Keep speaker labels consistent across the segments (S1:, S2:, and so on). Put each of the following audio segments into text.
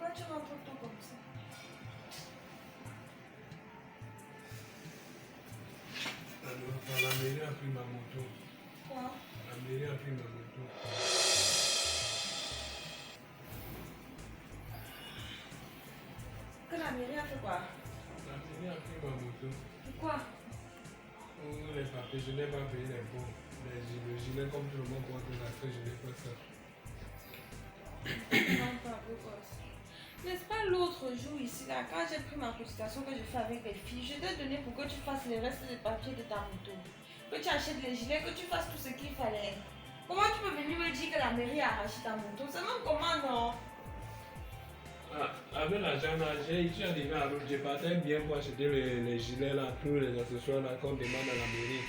S1: Pourquoi tu rentres tout comme ça?
S2: La mairie a pris ma moto.
S1: Quoi?
S2: La mairie a pris ma moto.
S1: Que la mairie a fait quoi?
S2: La mairie a pris ma moto.
S1: Pourquoi?
S2: Pour les papiers, je n'ai pas payé les bons. Le gilet, comme tout le monde porte la fête, je n'ai pas ça.
S1: Non, pas pourquoi. N'est-ce pas l'autre jour ici, là, quand j'ai pris ma consultation que je fais avec les filles, je t'ai donné pour que tu fasses le reste des papiers de ta moto. Que tu achètes les gilets, que tu fasses tout ce qu'il fallait. Comment tu peux venir me dire que la mairie a arraché ta moto? C'est même comment, non?
S2: Ah, avec l'argent là, je suis arrivé à l'autre, j'ai partais bien pour acheter les gilets là, tous les accessoires là qu'on demande à la mairie.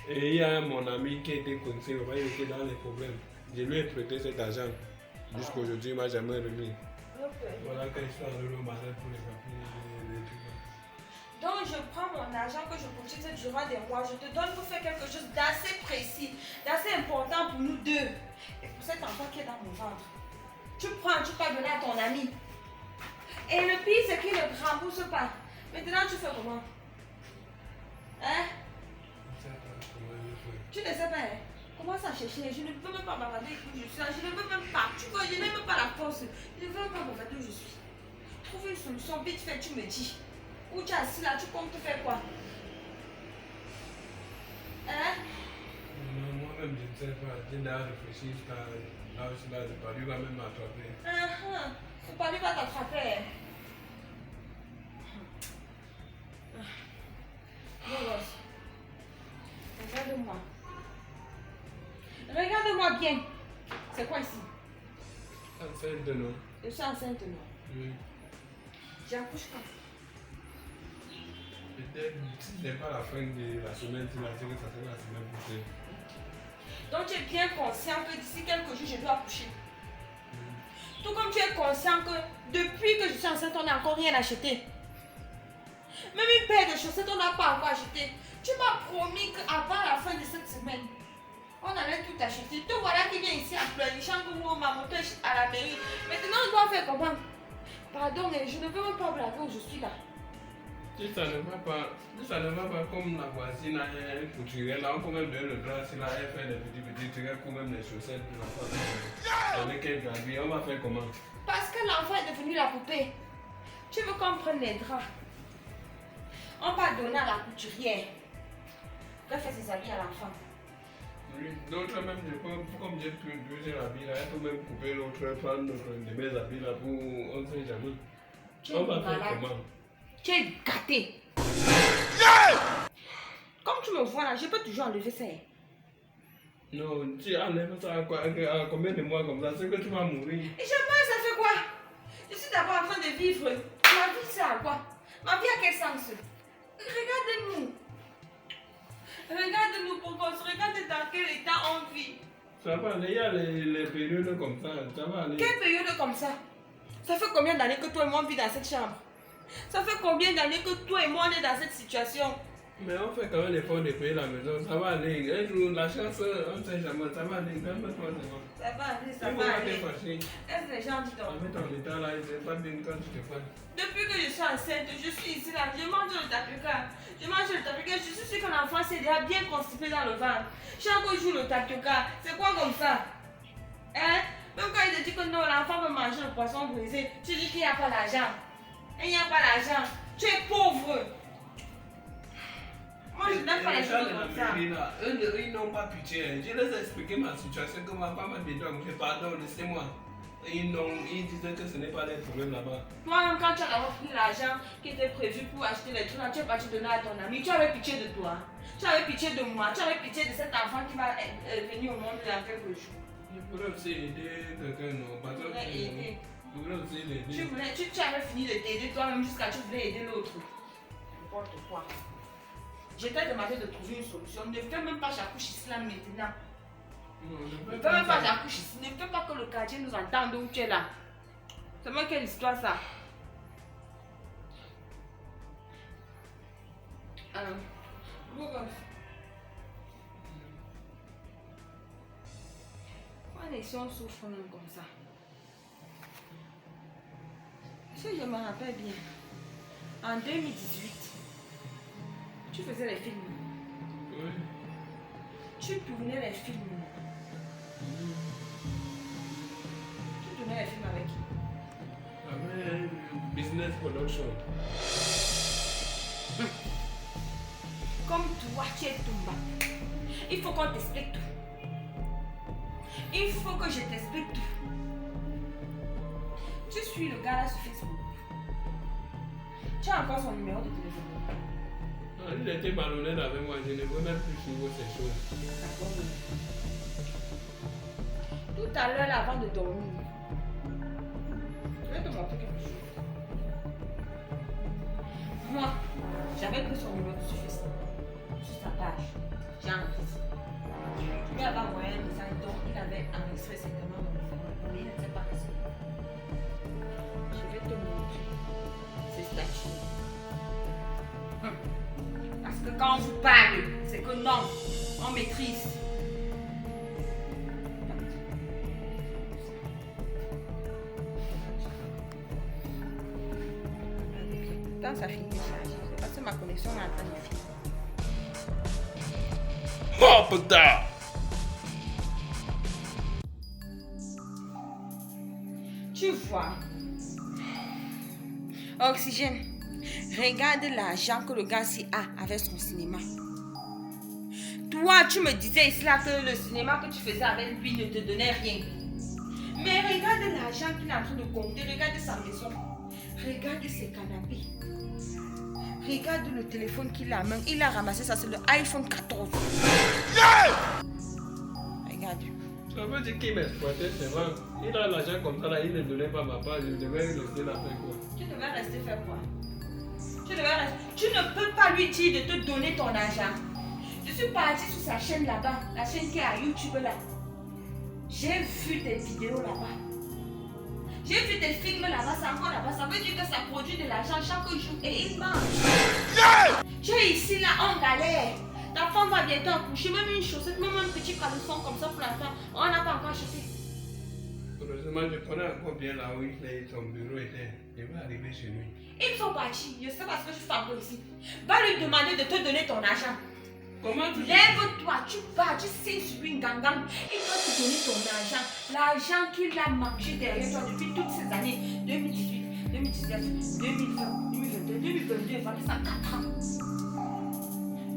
S2: Et il y a mon ami qui était coincé, il était dans les problèmes. Je lui ai prêté cet argent. Jusqu'à aujourd'hui, il ne m'a jamais remis.
S1: Okay.
S2: Voilà quand je suis arrivé au matin pour les papiers, les trucs.
S1: Donc je prends mon argent que je cotise durant des mois, je te donne pour faire quelque chose d'assez précis, d'assez important pour nous deux. Et pour cet enfant qui est dans mon ventre. Tu prends, tu peux donner à ton ami. Et le pire, c'est qu'il ne rembourse pas. Maintenant, tu fais comment? Hein?
S2: Je ne sais pas comment je fais.
S1: Tu ne sais pas, hein? Commence à chercher. Je ne peux même pas m'avancer où je suis là. Je ne veux même pas. Tu vois, je n'ai même pas la force. Je ne veux même pas m'avancer où je suis. Trouve une solution, vite fait, tu me dis. Où tu es assis là, tu comptes faire quoi? Hein?
S2: Non, moi-même, je ne sais pas. J'ai d'ailleurs réfléchi jusqu'à là où je suis là, le palu va même m'attraper.
S1: Le palu va t'attraper. Regarde-moi. Regarde-moi bien. C'est quoi ici?
S2: Enceinte, non?
S1: Je suis enceinte, non?
S2: Oui.
S1: J'accouche quand?
S2: Peut-être, si ce n'est pas la fin de la semaine, si c'est que ça sera la semaine prochaine.
S1: Donc tu es bien conscient que d'ici quelques jours, je dois accoucher. Tout comme tu es conscient que depuis que je suis enceinte, on n'a encore rien acheté. Même une paire de chaussettes, on n'a pas encore acheté. Tu m'as promis qu'avant la fin de cette semaine, on allait tout acheter. Te voilà qui vient ici en pleurnichant que moi, ma moto est à la mairie. Maintenant, on doit faire comment? Pardon, mais je ne veux même pas blaguer où je suis là.
S2: Si ça ne va pas comme la voisine a un couturier, là, on peut même donner le drap, si là, elle fait des petits trucs, pour même les chaussettes, pour l'enfant. Avec quelques habits, on va faire comment?
S1: Parce que l'enfant est devenu la poupée. Tu veux qu'on prenne les draps? On va donner à la couturière. Elle fait ses habits à l'enfant.
S2: Oui, d'autres même, je peux, comme j'ai plusieurs habits là, elle peut même couper l'autre, prendre de mes habits là, pour, on ne sait jamais. On va faire comment?
S1: Tu es gâté. Comme tu me vois là, je peux toujours enlever ça.
S2: Non, tu enlèves ça à combien de mois comme ça? C'est que tu vas mourir.
S1: Et je pense, ça fait quoi? Je suis d'abord en train de vivre. Ma vie, c'est à quoi? Ma vie a quel sens? Regarde-nous. Regarde-nous pour qu'on se regarde dans quel état on vit.
S2: Ça va aller, il y a les périodes comme ça va aller.
S1: Quelle période comme ça? Ça fait combien d'années que toi et moi on vit dans cette chambre? Ça fait combien d'années que toi et moi on est dans cette situation?
S2: Mais on fait quand même l'effort de payer la maison, ça va aller. Un jour, la chance, on ne sait jamais, ça va aller. Calme-toi, c'est bon.
S1: Ça va aller, ça
S2: Il
S1: va
S2: faut pas
S1: aller.
S2: te fâcher.
S1: Est-ce que les gens disent donc?
S2: Avec ton état là, c'est pas bien quand tu te fâches.
S1: Depuis que je suis enceinte, je suis ici là, je mange le tapioca. Je mange le tapioca, je suis sûre que l'enfant s'est déjà bien constipé dans le ventre. Chaque jour le tapioca, c'est quoi comme ça? Hein? Même quand il te dit que non, l'enfant veut manger le poisson brisé, tu dis qu'il n'y a pas d'argent. Il n'y a pas d'argent. Tu es pauvre. Moi, je n'aime pas les choses comme ça.
S2: Eux, ils n'ont pas pitié. Je les ai expliqué ma situation, que ma femme a dit donc, pardon, laissez-moi. Ils disaient que ce n'est pas des problèmes là-bas.
S1: Toi-même, quand tu as d'abord pris l'argent qui était prévu pour acheter les trucs, tu es parti donner à ton ami. Tu avais pitié de toi. Tu avais pitié de moi. Tu avais pitié de cet enfant qui va venir au monde dans quelques jours.
S2: Je pourrais aussi aider quelqu'un, non? Parce que
S1: Aider.
S2: je voulais aussi l'aider.
S1: Tu avais fini de t'aider toi-même jusqu'à tu voulais aider l'autre. N'importe quoi. Je t'ai demandé de trouver une solution. Ne fais même pas j'accouche ici là maintenant.
S2: Non,
S1: Ne fais même pas j'accouche ici. Ne fais pas que le quartier nous entende où tu es là. C'est moi quelle histoire ça? Pourquoi les gens souffrent même comme ça? Si je me rappelle bien, en 2018, tu faisais les films.
S2: Oui.
S1: Tu tournais les films. Tu tournais les films avec qui?
S2: Avec business production.
S1: Comme toi, tu es Toumba. Il faut qu'on t'explique tout. Il faut que je t'explique tout. Tu suis le gars là sur Facebook. Tu as encore son numéro de téléphone.
S2: Non, il était malhonnête avec moi, je ne veux même plus suivre ces choses.
S1: Tout à l'heure, là, avant de dormir, je vais te montrer quelque chose. Moi, j'avais pris son numéro sur Facebook, sur sa page. J'ai enregistré. Je lui avais envoyé un message, donc il avait enregistré certainement mon numéro, mais il n'était pas resté. Je vais te montrer ces statuts. Parce que quand on vous parle, c'est que non, on maîtrise. Quand ça finit de charger, c'est parce que ma connexion est en train de finir.
S2: Oh putain!
S1: Tu vois, Oxygène, regarde l'argent que le gars-ci a avec son cinéma. Toi, tu me disais ici là que le cinéma que tu faisais avec lui ne te donnait rien. Mais regarde l'argent qu'il est en train de compter, regarde sa maison, regarde ses canapés. Regarde le téléphone qu'il a à main. Il a ramassé ça, c'est le iPhone 14. Regarde.
S2: Ça veut dire qu'il m'exploitait, c'est vrai. Il a l'argent comme ça, là, il ne donnait pas ma part, je devais laisser la faire quoi.
S1: Tu devais rester faire quoi? Tu ne peux pas lui dire de te donner ton argent. Je suis partie sur sa chaîne là-bas, la chaîne qui est à YouTube là. J'ai vu tes vidéos là-bas. J'ai vu tes films là-bas, c'est encore là-bas. Ça veut dire que ça produit de l'argent chaque jour et il mange. Tu es ici là, en galère. Ta femme va bientôt accoucher, même une chaussette, même un petit caleçon comme ça pour l'enfant. On n'a pas encore acheté.
S2: Heureusement, je connais encore bien là où son bureau était. Je vais arriver chez lui.
S1: Ils sont partis. Je sais pas ce que je fais encore ici. Va lui demander de te donner ton argent.
S2: Comment tu
S1: Lève-toi, tu pars, tu sais sur une gangang. Il va te donner ton argent. L'argent qu'il a mangé derrière toi depuis toutes ces années. 2018, 2019, 2020, 2022, 2022, voilà ça 4 ans.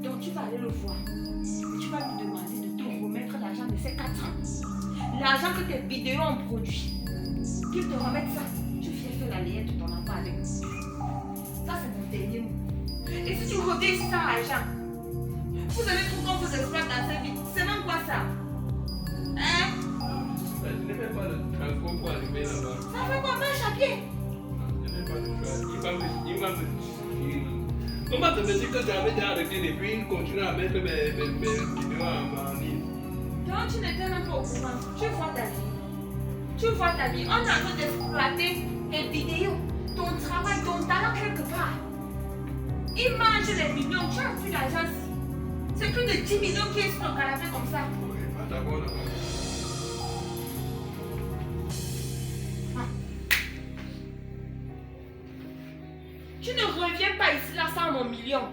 S1: Donc tu vas aller le voir. Et tu vas lui demander de te remettre l'argent de ces 4 ans. L'argent que tes vidéos ont produit. Qu'il te remette ça. Tu viens faire la layette de ton enfant avec. Ça c'est mon dernier mot. Et si tu reviens ici sans argent, vous avez trop qu'on vous exploite dans cette vie. C'est même quoi ça? Hein?
S2: Je n'ai même pas de transport pour arriver là-bas.
S1: Ça fait quoi? Marche à pied?
S2: Je n'ai pas de choix. Il va me dire. Comment te dire que j'avais déjà arrêté depuis il continue à mettre mes vidéos en ligne?
S1: Donc tu n'étais même pas au courant. Tu vois ta vie. Tu vois ta vie. On est en train d'exploiter tes vidéos, ton travail, ton talent quelque part. Il mange les millions. Tu as vu l'argent. C'est plus de 10 millions qui est sur ton canapé comme ça.
S2: Oui, pas d'abord là.
S1: Tu ne reviens pas ici là sans mon million.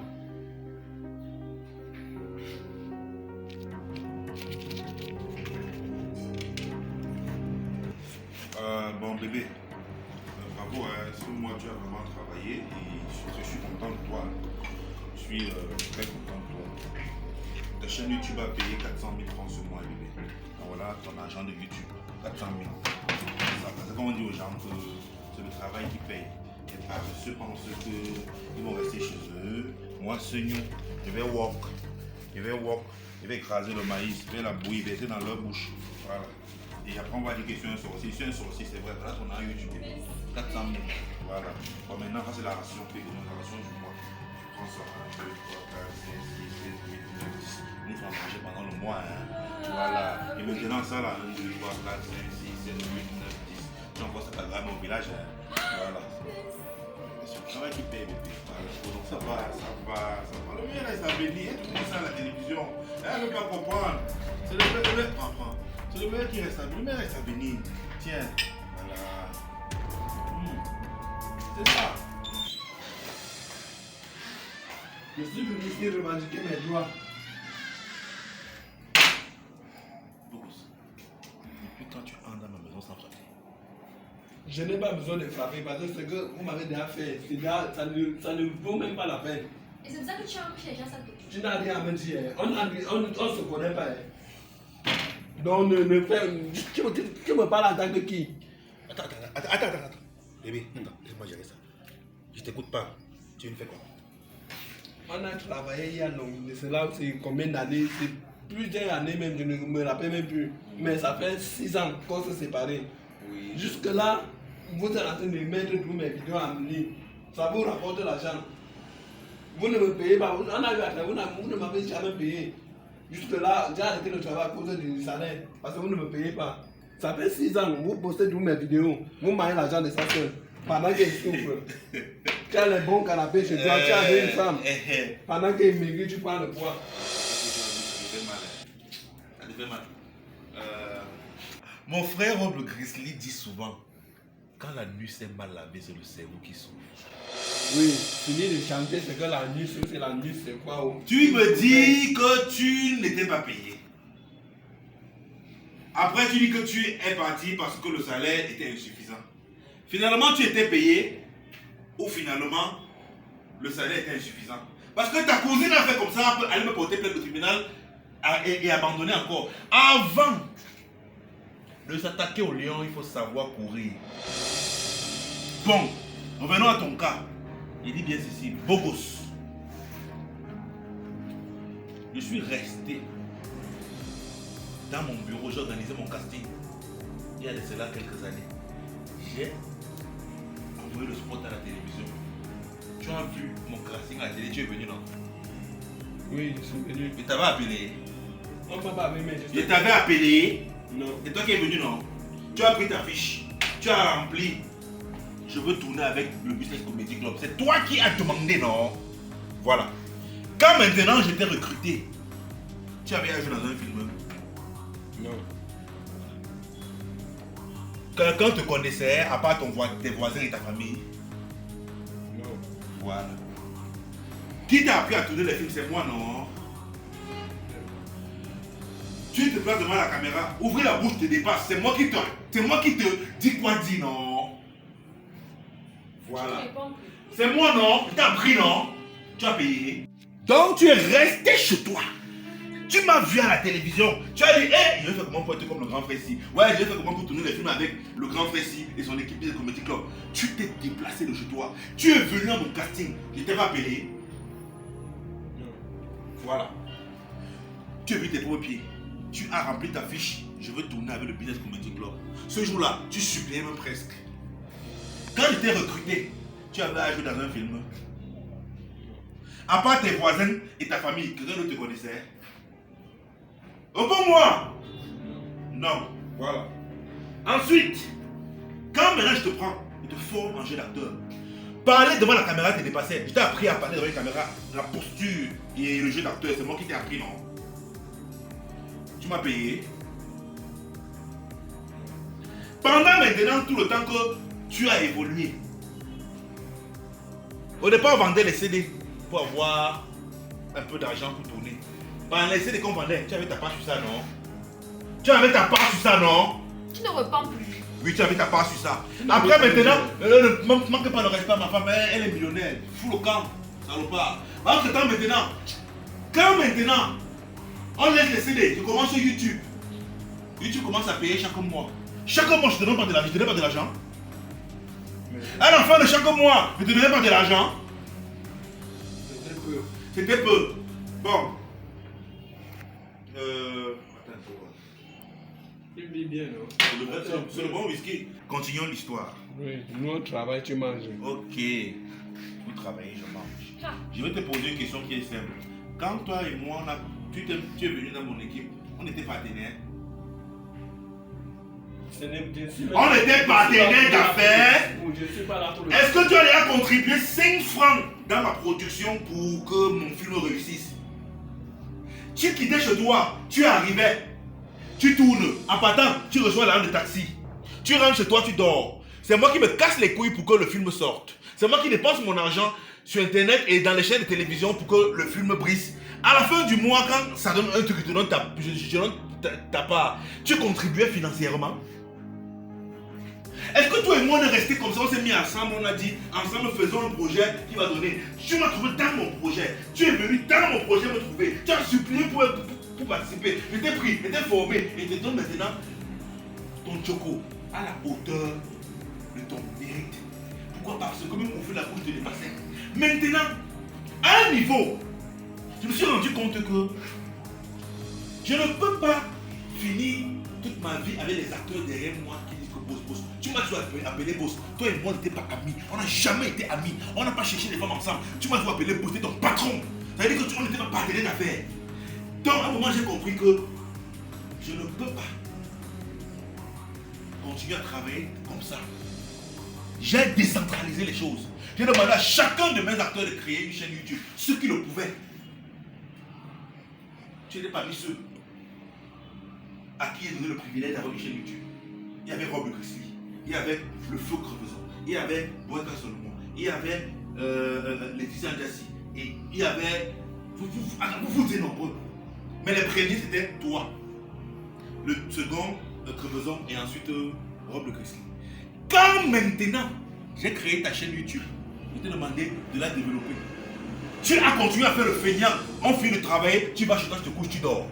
S3: Bon bébé, bravo, ce mois tu as vraiment travaillé et je suis content de toi. Je suis très content de toi. Ta chaîne YouTube a payé 400 000 francs ce mois, bébé. Donc voilà ton argent de YouTube, 400 000. C'est comme on dit aux gens que c'est le travail qui paye. Et paresseux pensent qu'ils vont rester chez eux. Moi, seigneur, je vais écraser le maïs, je vais la bouillir, verser dans leur bouche. Voilà. Et après, on va dire que je suis un sorcier. Je suis un sorcier, c'est vrai. Là, on a eu YouTube. 400 000. Voilà. Bon, maintenant, ça, c'est la ration que la ration du mois. Je prends ça. 1, 2, 3, 4, 5, 6, 7, 8, 9, 10. Nous, on va manger pendant le mois. Hein. Voilà. Et maintenant, ça, là, 1, 2, 3, 4, 5, 6, 7, 8, 9, 10. Tu envoies ça à la au village. Hein. Voilà. C'est le travail qui paye, bébé. Voilà. Donc, ça va. Le mien reste à venir. Tout le monde ça à la télévision. Elle ne veut pas comprendre. C'est le enfant. C'est le meilleur qui reste à venir. Le meilleur reste à venir. Tiens. Voilà.
S2: Je suis venu ici revendiquer mes droits.
S3: Bogos, depuis quand tu entres dans ma maison sans frapper?
S2: Je n'ai pas besoin de frapper parce que ce que vous m'avez déjà fait, ça ne vaut même pas la peine.
S4: Et c'est pour ça que tu empêches les gens ça te touche.
S2: Tu n'as rien à me dire. On ne se connaît pas. Donc, ne fais. Tu me parles en tant que qui?
S3: Attends. Bébé, attends, laisse-moi gérer ça. Je t'écoute pas. Tu me fais quoi?
S2: On a travaillé il y a longtemps. Cela, c'est combien d'années? C'est plusieurs années même, je ne me rappelle même plus. Mais ça fait 6 ans qu'on s'est séparés.
S3: Oui.
S2: Jusque-là, vous êtes en train de mettre tous mes vidéos en ligne. Ça vous rapporte l'argent. Vous ne me payez pas. On a eu à faire, vous ne m'avez jamais payé. Jusque-là, j'ai arrêté le travail à cause du salaire. Parce que vous ne me payez pas. Ça fait 6 ans, vous postez toutes mes vidéos. Vous m'avez l'argent de sa soeur. Pendant qu'il souffre. Tu as les bons canapés chez toi, tu as une femme. Pendant qu'il maigrit, tu prends le poids.
S3: Ça te fait mal. Mon frère Rob Grizzly dit souvent, quand la nuit s'est mal lavée, c'est le cerveau qui souffre.
S2: Oui, fini de chanter, c'est que la nuit, c'est la nuit, c'est quoi?
S3: Tu me dis que tu n'étais pas payé. Après, tu dis que tu es parti parce que le salaire était insuffisant. Finalement, tu étais payé ou finalement, le salaire était insuffisant. Parce que ta cousine a fait comme ça, elle allait me porter plainte au tribunal et abandonner encore. Avant de s'attaquer au lion, il faut savoir courir. Bon, revenons à ton cas. Il dit bien ceci, Bogos. Je suis resté dans mon bureau, j'ai organisé mon casting. Il y a de cela quelques années. J'ai envoyé le spot à la télévision. Tu as vu mon casting à la télé, tu es venu, non?
S2: Oui, je suis venu.
S3: Je t'avais appelé.
S2: On m'a pas appelé, mais
S3: Je t'avais appelé.
S2: Non.
S3: C'est toi qui es venu, non? Tu as pris ta fiche. Tu as rempli. Je veux tourner avec le Business Comedy Club. C'est toi qui as demandé, non? Voilà. Quand maintenant je t'ai recruté, tu avais à jouer dans un film?
S2: Non.
S3: Quelqu'un te connaissait, à part tes voisins et ta famille?
S2: Non.
S3: Voilà. Qui t'a appris à tourner les films? C'est moi, non? Tu te places devant la caméra, ouvrir la bouche te dépasse. C'est moi qui te dis quoi dire, non? Voilà. C'est moi, non? Tu t'as appris, non? Tu as payé. Donc tu es resté chez toi. Tu m'as vu à la télévision. Tu as dit, hé, je vais faire comment pour être comme le grand frère ici. Ouais, je vais faire comment pour tourner les films avec le grand frère ici et son équipe de Comedy Club. Tu t'es déplacé de chez toi. Tu es venu à mon casting. Je t'ai pas payé.
S2: Non.
S3: Voilà. Tu as vu tes premiers pieds. Tu as rempli ta fiche. Je veux tourner avec le Business Comedy Club. Ce jour-là, tu suppliais même presque. Quand je t'ai recruté, tu avais à jouer dans un film. À part tes voisins et ta famille, quelqu'un d'autre te connaissait? Réponds-moi! Non. Voilà. Ensuite, quand maintenant je te prends, je te forme en jeu d'acteur. Parler devant la caméra te dépassait. Je t'ai appris à parler devant une caméra, la posture et le jeu d'acteur. C'est moi qui t'ai appris, non? Tu m'as payé. Pendant maintenant tout le temps que tu as évolué. Au départ, on vendait les CD pour avoir un peu d'argent pour tourner. Pendant les CD qu'on vendait, tu avais ta part sur ça, non? Tu avais ta part sur ça, non?
S4: Tu ne repens plus.
S3: Oui, tu avais ta part sur ça. Après, maintenant, ne manque pas de respect à ma femme, elle est millionnaire. Fous le camp, salopard. Entre temps, maintenant, on laisse les CD, je commence sur YouTube. YouTube commence à payer chaque mois. Chaque mois, je te donne pas de l'argent. Je te donne pas de l'argent. Un enfant de chaque mois, je te donnais pas de l'argent.
S2: C'était peu.
S3: C'était peu. Bon.
S2: Il dit bien, non?
S3: C'est le bon whisky. Continuons l'histoire.
S2: Oui, nous on travaille, tu manges.
S3: Ok. Vous travaillez, je mange.
S4: Ah.
S3: Je vais te poser une question qui est simple. Quand toi et moi, tu es venu dans mon équipe, on était partenaires. On était partenaires d'affaires.
S2: Je suis pas là pour le...
S3: Est-ce que tu as déjà contribué 5 francs dans ma production pour que mon film réussisse? Tu quittais chez toi, tu arrivais, tu tournes, en partant, tu reçois l'argent de taxi. Tu rentres chez toi, tu dors. C'est moi qui me casse les couilles pour que le film sorte. C'est moi qui dépense mon argent. sur internet et dans les chaînes de télévision pour que le film brise. À la fin du mois, quand ça donne un truc, je te donne ta part, tu contribuais financièrement. Est-ce que toi et moi on est restés comme ça, on s'est mis ensemble, on a dit, ensemble faisons un projet qui va donner. Tu m'as trouvé dans mon projet, tu es venu dans mon projet me trouver, tu as supplié pour participer, je t'ai pris, je t'ai formé et je te donne maintenant ton choco à la hauteur de ton mérite. Pourquoi? Parce que même on fait la bouche de dépasser. Maintenant, à un niveau, je me suis rendu compte que je ne peux pas finir toute ma vie avec les acteurs derrière moi qui disent que boss. Tu m'as toujours appelé boss. Toi et moi, on n'était pas amis. On n'a jamais été amis. On n'a pas cherché les femmes ensemble. Tu m'as toujours appelé boss, c'était ton patron. Ça veut dire que on n'était pas partenaires d'affaires. Donc, à un moment, j'ai compris que je ne peux pas continuer à travailler comme ça. J'ai décentralisé les choses. J'ai demandé à chacun de mes acteurs de créer une chaîne YouTube, ceux qui le pouvaient. Tu n'es pas mis ceux à qui est donné le privilège d'avoir une chaîne YouTube. Il y avait Rob Grizzly, il y avait Le Feu Crevaison, il y avait Boyka Solomon, il y avait Laetitia Ndiassi, et il y avait. Vous êtes nombreux. Mais les premiers c'était toi. Le second, Crevaison, et ensuite Rob Grizzly. Quand maintenant j'ai créé ta chaîne YouTube, je t'ai demandé de la développer. Tu as continué à faire le feignant, on finit de travailler, tu vas chez toi, tu te couches, tu dors.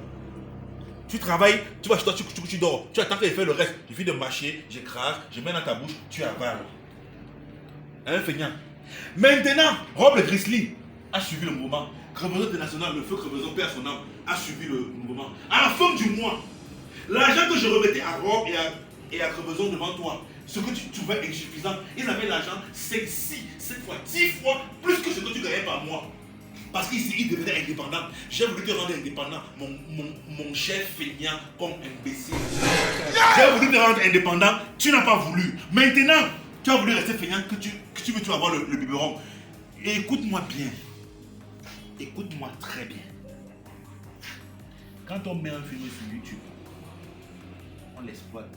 S3: Tu travailles, tu vas chez toi, tu dors. Tu attends que je fasse le reste. Je finis de mâcher, j'écrase, je mets dans ta bouche, tu avales. Un feignant. Maintenant, Rob le Grizzly a suivi le mouvement. Crevaison international, Le Feu Crevaison, Père son âme, a suivi le mouvement. À la fin du mois, l'argent que je remettais à Rob et à Crevaison devant toi, ce que tu trouvais insuffisant, ils avaient l'argent 5, 6, 7 fois, 10 fois plus que ce que tu gagnais par mois. Parce qu'ils devaient être indépendants. J'ai voulu te rendre indépendant, mon chef feignant comme imbécile. J'ai voulu te rendre indépendant, tu n'as pas voulu. Maintenant, tu as voulu rester feignant, que tu veux avoir le biberon. Et écoute-moi bien. Écoute-moi très bien. Quand on met un film sur YouTube, on l'exploite.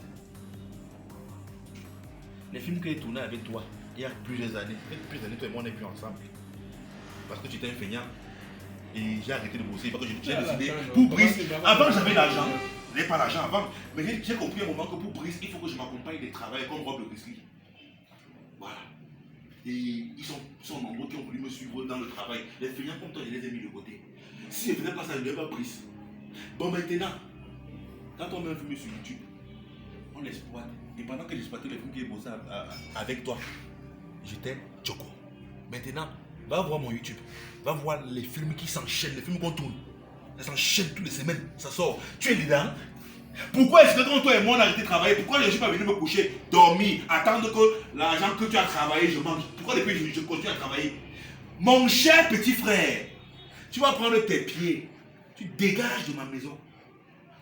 S3: Les films que j'ai tournés avec toi, il y a plusieurs années, toi et moi on n'est plus ensemble. Parce que tu étais un feignant. Et j'ai arrêté de bosser. Parce que j'ai décidé, pour Brice, avant j'avais l'argent. Je n'avais pas l'argent avant. Mais j'ai compris à un moment que pour Brice, il faut que je m'accompagne des travailleurs comme Rob le Grizzly. Voilà. Et ils sont nombreux qui ont voulu me suivre dans le travail. Les feignants comme toi, je les ai mis de côté. Si je ne faisais pas ça, je n'aurais pas Brice. Bon maintenant, quand on met un film sur YouTube, on l'exploite. Et pendant que j'exploitais les films qui bossé avec toi, j'étais Choco. Maintenant, va voir mon YouTube. Va voir les films qui s'enchaînent, les films qu'on tourne. Ça s'enchaîne toutes les semaines, ça sort. Tu es dedans. Pourquoi est-ce que quand toi et moi on a arrêté de travailler, pourquoi je ne suis pas venu me coucher, dormir, attendre que l'argent que tu as travaillé, je mange? Pourquoi depuis je continue à travailler? Mon cher petit frère, tu vas prendre tes pieds, tu dégages de ma maison.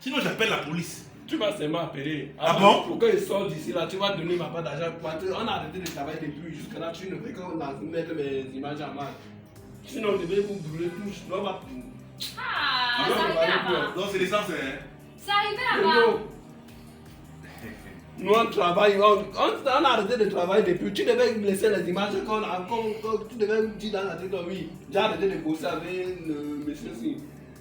S3: Sinon j'appelle la police.
S2: Tu vas seulement appeler.
S3: Ah bon?
S2: Pour qu'il sorte d'ici là, tu vas donner ma part d'argent. On a arrêté de travailler depuis jusque là, tu ne fais que mettre mes images en main. Sinon, je vais vous brûler tous. Je dois pas.
S4: Ah, ça arrive là-bas.
S3: Non, c'est l'essence, hein?
S4: Ça arrive là-bas.
S2: Nous on travaille, on a arrêté de travailler depuis. Tu devais me laisser les images qu'on a, tu devais me dire dans la tête, oui, j'ai arrêté de bosser avec le monsieur si.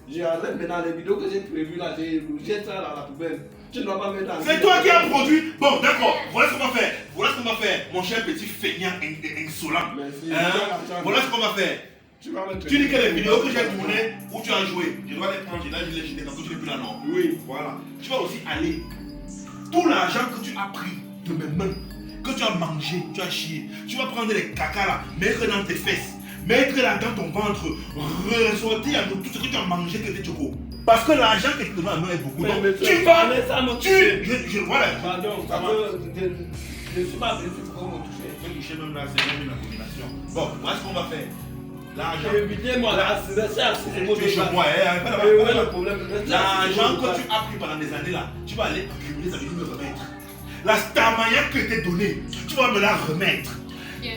S2: J'arrête maintenant les vidéos que j'ai prévues là, j'ai ça dans la poubelle. Tu ne dois pas mettre en.
S3: C'est toi qui as produit. Bon, d'accord, voilà ce qu'on va faire. Voilà ce qu'on va faire, mon cher petit feignant insolent.
S2: Merci.
S3: Voilà ce qu'on va faire. Tu dis que les vidéos que j'ai tournées, où tu as joué, je dois les prendre, je dois les jeter parce que tu n'es plus là, non? Oui. Voilà. Tu vas aussi aller. Tout l'argent que tu as pris de mes mains, que tu as mangé, tu as chié, tu vas prendre les caca là, mettre dans tes fesses, mettre là dans ton ventre, ressortir tout ce que tu as mangé que tes chocos. Parce que l'argent que tu te donnes à main est beaucoup. Donc, tu vas. Voilà.
S2: Pardon, je ne suis pas blessé pour me toucher.
S3: Je vais toucher même là, c'est même une abomination. Bon, voilà ce qu'on va faire. L'argent.
S2: Évitez-moi là, c'est
S3: tu es chez moi, l'argent que tu as pris pendant des années là, tu vas aller accumuler, ça veut dire me remettre. La starmania que t'es donnée, tu vas me la remettre.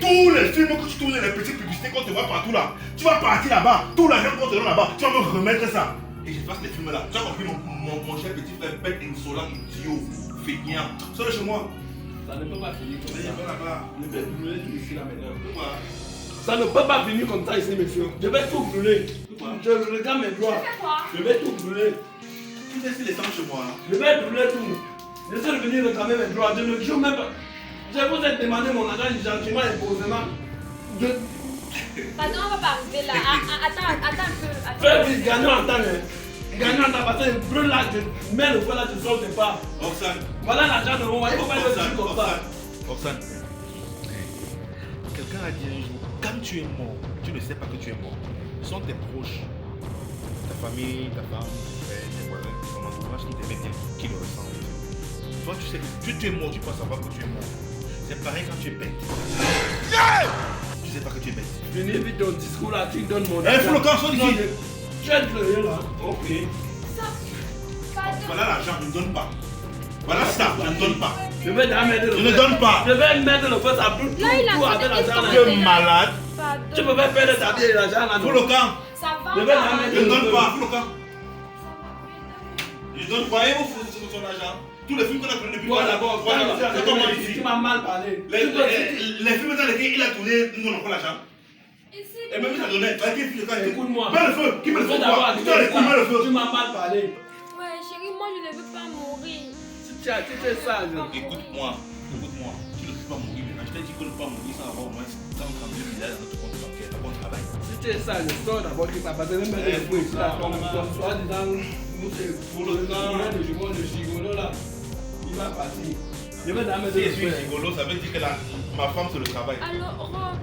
S3: Tous les films que tu tournes, les petites publicités qu'on te voit partout là, tu vas partir là-bas, tout l'argent qu'on te donne là-bas, tu vas me remettre ça. Et je fasse les films là. Tu as compris mon cher petit frère, bête insolent, idiot, feignant. Sors chez moi.
S2: Ça ne peut pas finir comme ça.
S3: là-bas.
S2: Ne peut brûler tout ici là maintenant.
S3: Pourquoi?
S2: Ça ne peut pas finir comme ça ici, monsieur. Je vais tout brûler. Je regarde mes doigts.
S4: Tu fais quoi?
S2: Je vais tout brûler.
S3: Tu laisses les temps chez moi.
S2: Je vais brûler tout. J'essaie de venir réclamer mes droits. Je ne joue même pas. Je vous ai demandé mon argent gentiment et posément.
S4: Pardon, on va pas arriver là. Attends un peu.
S2: Fais vite, gagnons en temps. Gagnons en temps parce que je brûle là, je mets le feu là, je sors pas.
S3: Oxane.
S2: Voilà l'argent de mon mari. Il faut pas le dire comme ça.
S3: Oxane. Quelqu'un a dit un jour, quand tu es mort, tu ne sais pas que tu es mort. Ce sont tes proches, ta famille, ta femme, tes voisins, ton entourage qui t'aimait bien, qui le ressentent. Toi, tu sais que tu es mort, tu peux savoir que tu es mort. C'est pareil quand tu es bête. Tu sais pas que tu es bête.
S2: Venez vite ton discours là, tu donnes mon
S3: Eh, faut le camp, sors d'ici.
S2: Tu es le là. Ok.
S4: Pardon.
S3: Voilà l'argent, je ne donne pas. Voilà ça, je ne donne pas.
S2: Je vais déjà mettre le feu.
S3: Je ne donne pas.
S2: Je vais mettre le feu, ça brûle tout,
S4: Là, il a
S2: tout avec
S4: fait
S2: l'argent là.
S3: Tu es malade.
S4: Pardon.
S2: Tu peux pas perdre ta vie et l'argent là.
S3: Faut le camp.
S4: Ça va.
S2: Je vais la mettre.
S3: Je ne donne pas. Faut le camp. Je ne donne pas. Et vous foutez son argent. Tous les films qu'on a tournés depuis
S2: Toi d'abord,
S3: c'est comment ici.
S2: tu m'as mal parlé.
S3: Les films dans lesquels il a tourné, nous n'avons pas l'argent. Et même il a donné.
S2: Écoute-moi.
S3: Mets le feu. Qui met le feu? Putain, les coups, mets le feu.
S2: Tu m'as mal parlé.
S4: Ouais, chérie, moi je ne veux pas mourir.
S2: Si tu es sage.
S3: Écoute-moi. Écoute-moi. Tu ne peux pas mourir maintenant. Je t'ai dit qu'on ne peut pas mourir sans avoir au moins 132 milliards dans notre compte bancaire. T'as bon travail.
S2: Si tu es sage, sors d'abord qui t'a pas donné mettre les feux ici là. Comme soi-disant, nous c'est pour le gigolo là. Il va partir. Je vais déjà mettre
S3: Si
S2: le
S3: je suis
S2: feu.
S3: rigolo, ça veut dire que ma femme c'est le travail.
S4: Alors, Rob,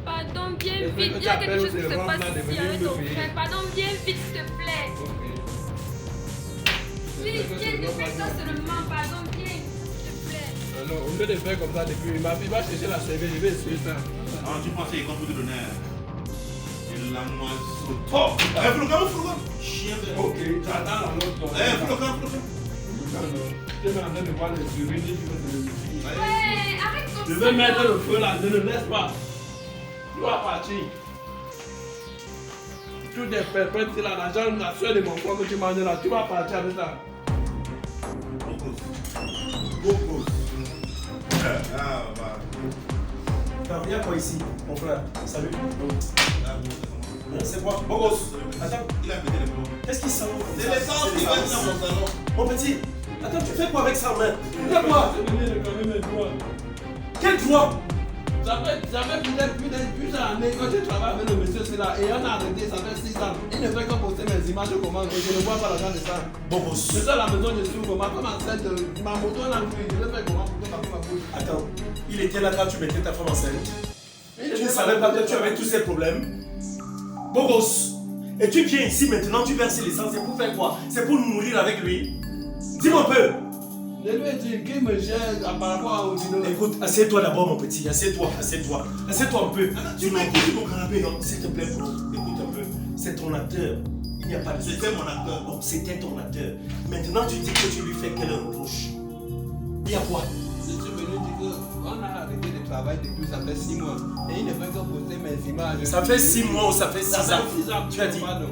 S4: pardon, viens
S2: Le fait
S4: vite.
S2: que
S4: Il y a
S2: tu
S4: quelque chose
S2: appelles,
S4: qui se
S2: c'est
S4: passe
S2: Rob, là, de
S4: ici
S2: venir
S4: avec
S2: me
S4: ton
S2: payer.
S4: frère. Pardon, viens vite, s'il te plaît.
S2: Ok.
S4: Vite, viens, ne fais ça seulement. Pardon, viens, s'il te plaît.
S2: Alors, au lieu de faire comme ça depuis, ma fille va chercher la CV, je vais essayer ça.
S3: Ah, tu pensais qu'on peut te donner une lamoise. Oh, faut le camp. Chien de.
S2: Ok, j'attends la note.
S3: Faut le camp.
S2: Tu es en train de voir les urines, tu veux te le dire.
S4: Ouais, arrête comme
S2: Je
S4: ça.
S2: vais mettre le feu là, ne le laisse pas. Tu vas partir. Tout est perpète, c'est là, l'argent, la soeur de mon frère que tu manges là, tu vas partir avec ça.
S3: Beaucoup. Ah, bah.
S5: Attends, viens quoi ici, mon frère. Salut.
S3: Ah,
S5: C'est quoi? Bon gosse. Attends,
S3: il a pété les plombs.
S5: qu'est-ce qui sent?
S3: C'est l'essence qui va être dans mon salon.
S5: Mon petit, attends, tu fais quoi avec ça en main? Fais quoi?
S2: Je vais réclamer mes droits.
S5: Quel droit?
S2: Ça fait peut-être plus d'années quand je travaille avec le monsieur, c'est là, et on a arrêté, ça fait 6 ans. Il ne fait que poster mes images de commande et je ne vois pas l'argent de ça.
S5: Bon gosse.
S2: Je suis à la maison, je suis comment, comme enceinte, ma moto on a pris, je vais faire comment pour que ma bouche.
S5: Attends, il était là quand tu mettais ta femme enceinte. Tu ne savais pas que tu avais tous ces problèmes. Bon gosse. Et tu viens ici maintenant, tu verses l'essence, c'est pour faire quoi? C'est pour mourir avec lui? Dis-moi un peu.
S2: Je lui ai dit qu'il me gère par rapport au dîner.
S5: Écoute, assieds-toi d'abord mon petit, assieds-toi un peu.
S3: Tu m'as écouté mon canapé, non?
S5: S'il te plaît, bro, écoute un peu. C'est ton acteur. Il n'y a pas de souci.
S3: C'était mon acteur.
S5: Bon, c'était ton acteur. Maintenant, tu dis que tu lui fais quelle reproche? Il y a quoi?
S2: Je suis venu dire qu'on a arrêté le travail depuis ça fait 6 mois. Et il ne fait que poster mes images.
S5: Ça fait 6 mois ou ça fait 6 ans?
S2: Ça fait 6 ans.
S5: Tu as dit?
S2: Pardon.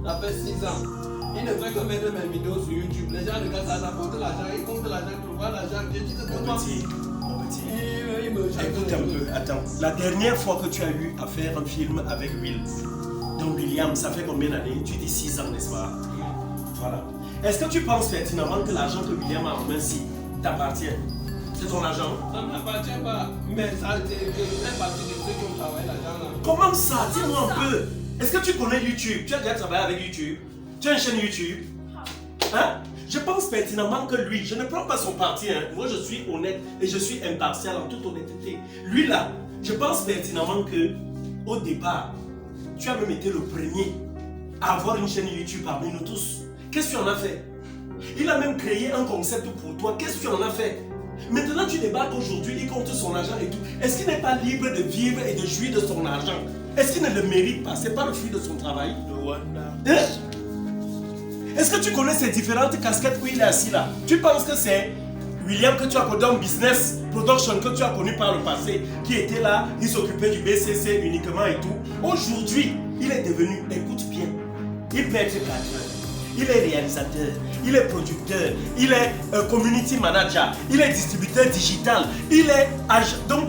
S2: Ça fait 6 ans. Il ne fait que mettre mes vidéos sur YouTube. Les gens regardent ça, ça apporte l'argent. Ils comptent l'argent pour voir l'argent. Je dis que
S5: Mon petit.
S2: Il me gère.
S5: Écoute un peu, attends. La dernière fois que tu as eu à faire un film avec Will, donc William, ça fait combien d'années? Tu dis 6 ans, n'est-ce pas? Voilà. Est-ce que tu penses pertinemment que l'argent que William a en main ci t'appartient? C'est ton argent?
S2: Ça ne m'appartient pas. Mais ça, je fais partie de ceux qui ont travaillé l'argent là.
S5: Comment ça? Dis-moi un peu. Est-ce que tu connais YouTube? Tu as déjà travaillé avec YouTube? Tu as une chaîne YouTube? Hein? Je pense pertinemment que lui, je ne prends pas son parti, hein. Moi je suis honnête et je suis impartial en toute honnêteté. Lui là, je pense pertinemment que au départ, tu as même été le premier à avoir une chaîne YouTube parmi nous tous. Qu'est-ce que tu en as fait? Il a même créé un concept pour toi. Qu'est-ce que tu en as fait? Maintenant tu débarques aujourd'hui, il compte son argent et tout. Est-ce qu'il n'est pas libre de vivre et de jouir de son argent? Est-ce qu'il ne le mérite pas? C'est pas le fruit de son travail? Hein? Est-ce que tu connais ces différentes casquettes où il est assis là? Tu penses que c'est William que tu as connu en business production que tu as connu par le passé, qui était là, il s'occupait du BCC uniquement et tout. Aujourd'hui, il est devenu, écoute bien, il peut être 4 heures. Il est réalisateur, il est producteur, il est community manager, il est distributeur digital, il est donc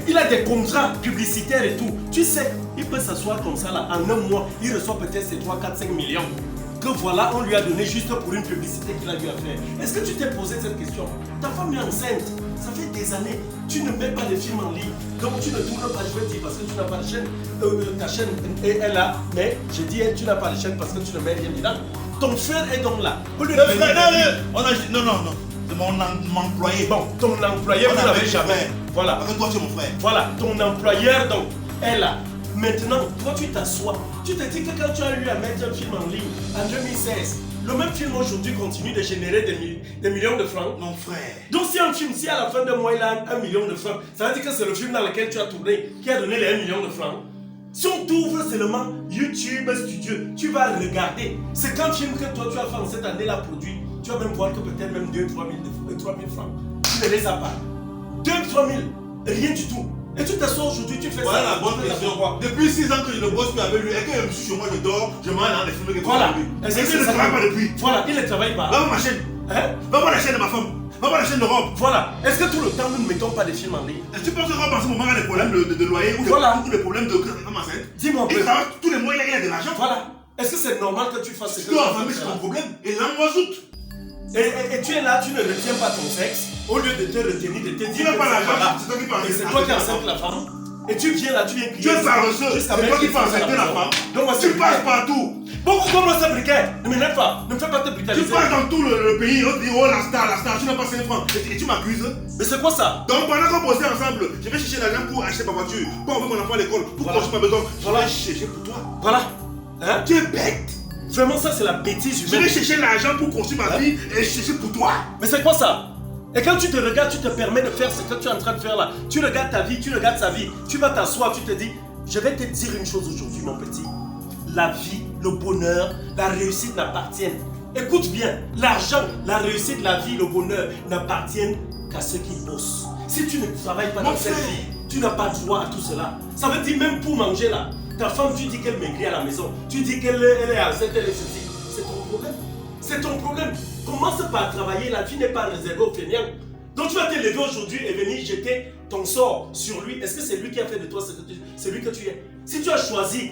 S5: il a des contrats publicitaires et tout. Tu sais, il peut s'asseoir comme ça là, en un mois, il reçoit peut-être ses 3, 4, 5 millions. Que voilà, on lui a donné juste pour une publicité qu'il a dû faire. Est-ce que tu t'es posé cette question? Ta femme est enceinte, ça fait des années, tu ne mets pas de films en ligne, donc tu ne tournes pas, je veux dire, parce que tu n'as pas de chaîne, ta chaîne est là, mais je dis, tu n'as pas de chaîne parce que tu ne mets rien dedans. Ton frère est donc là.
S3: Non, c'est mon employé.
S5: Bon, ton employeur, vous n'avez jamais. Voilà.
S3: Parce que toi, tu es mon frère.
S5: Voilà, ton employeur donc est là. Maintenant, toi tu t'assois, tu te dis que quand tu as eu à mettre un film en ligne en 2016, le même film aujourd'hui continue de générer des millions de francs.
S3: Mon frère.
S5: Donc si un film, si à la fin d'un mois il a 1 million de francs, ça veut dire que c'est le film dans lequel tu as tourné qui a donné les 1 million de francs. Si on t'ouvre seulement YouTube Studio, tu vas regarder. C'est qu'un film que toi tu as fait en cette année-là produit, tu vas même voir que peut-être même 2 000 3 000 francs. Tu ne les as pas. 2 000 3 000, rien du tout. Et tu t'assois aujourd'hui, tu fais
S3: voilà
S5: ça.
S3: Voilà la bonne question. Depuis 6 ans que je ne bosse plus avec lui, et que je suis chez moi, je dors, je mange dans les films que
S5: voilà.
S3: Est-ce qu'il ne travaille pas depuis?
S5: Voilà, il ne travaille pas.
S3: Va voir ma chaîne.
S5: Hein?
S3: Va voir la chaîne de ma femme. Va voir la chaîne de Rob.
S5: Voilà. Est-ce que tout le temps nous ne mettons pas des films en ligne?
S3: Est-ce que tu penses que Rob en ce moment a des problèmes de loyer ou des problèmes de enceinte?
S5: Dis-moi un peu.
S3: Il travaille tous les mois, il a de l'argent.
S5: Voilà. Est-ce que c'est normal que tu fasses ce que
S3: tu dois enfermer, c'est ton problème. Et là, moi, zoute.
S5: Et tu es là, tu ne retiens pas ton sexe. Au lieu de te retenir, de te dire.
S3: Tu n'as pas l'argent, c'est toi qui parles.
S5: Et c'est toi qui enceinte la femme. Et tu viens là, tu viens crier.
S3: Tu es paresseux. C'est toi qui parles de la femme. Tu passes partout.
S5: Bon, comment ça briquet? Ne m'énerve pas. Ne me fais pas te brutaliser.
S3: Tu passes dans tout le pays. On te dit, oh la star, tu n'as pas 5 francs. Et tu m'accuses.
S5: Mais c'est quoi ça?
S3: Donc pendant qu'on bossait ensemble, je vais chercher l'argent pour acheter ma voiture, pour envoyer mon enfant à l'école, pour construire ma maison. Je vais chercher pour toi.
S5: Voilà. Hein?
S3: Tu es bête.
S5: Vraiment, ça c'est la bêtise humaine.
S3: Je vais chercher l'argent pour construire ma vie et chercher pour toi.
S5: Mais c'est quoi ça? Et quand tu te regardes, tu te permets de faire ce que tu es en train de faire là. Tu regardes ta vie, tu regardes sa vie. Tu vas t'asseoir, tu te dis, je vais te dire une chose aujourd'hui, mon petit. La vie, le bonheur, la réussite n'appartiennent. Écoute bien, l'argent, la réussite, la vie, le bonheur n'appartiennent qu'à ceux qui bossent. Si tu ne travailles pas dans cette vie, tu n'as pas droit à tout cela. Ça veut dire même pour manger là. Ta femme, tu dis qu'elle maigrit à la maison. Tu dis qu'elle est enceinte, elle est ceci. C'est ton problème. C'est ton problème. Commence par travailler, la vie n'est pas réservée aux feignants. Donc tu vas te lever aujourd'hui et venir jeter ton sort sur lui. Est-ce que c'est lui qui a fait de toi celui que tu es? Si tu as choisi